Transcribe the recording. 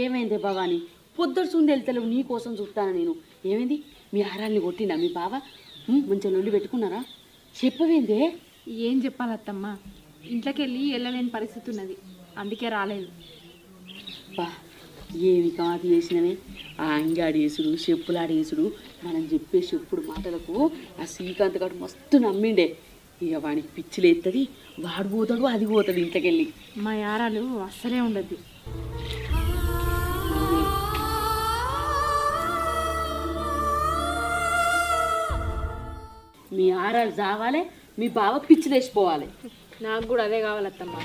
ఏమైంది భవాని? పొద్దుడు చూండి వెళ్తలేవు, నీ కోసం చూస్తాను నేను. ఏమైంది? మీ ఆరాల్ని కొట్టిండా మీ బావ? మంచిగా లొల్లి పెట్టుకున్నారా? చెప్పవేందే? ఏం చెప్పాలి అత్తమ్మ, ఇంట్లోకి వెళ్ళి వెళ్ళలేని పరిస్థితి ఉన్నది, అందుకే రాలేదు. బా ఏమి కాదు చేసినవే. ఆ అంగాడేసుడు చెప్పులాడేసుడు, మనం చెప్పే చెప్పుడు మాటలకు ఆ శ్రీకాంత్ గారు మస్తు నమ్మిండే. ఇక వానికి పిచ్చిలేస్తుంది, వాడు పోతాడు అది పోతాడు ఇంట్లోకెళ్ళి. మా యారాలు అస్సలే ఉండద్దు. మీ ఆరాలు చావాలి, మీ బావ పిచ్చిలేసిపోవాలి. నాకు కూడా అదే కావాలి అత్తమ్మ.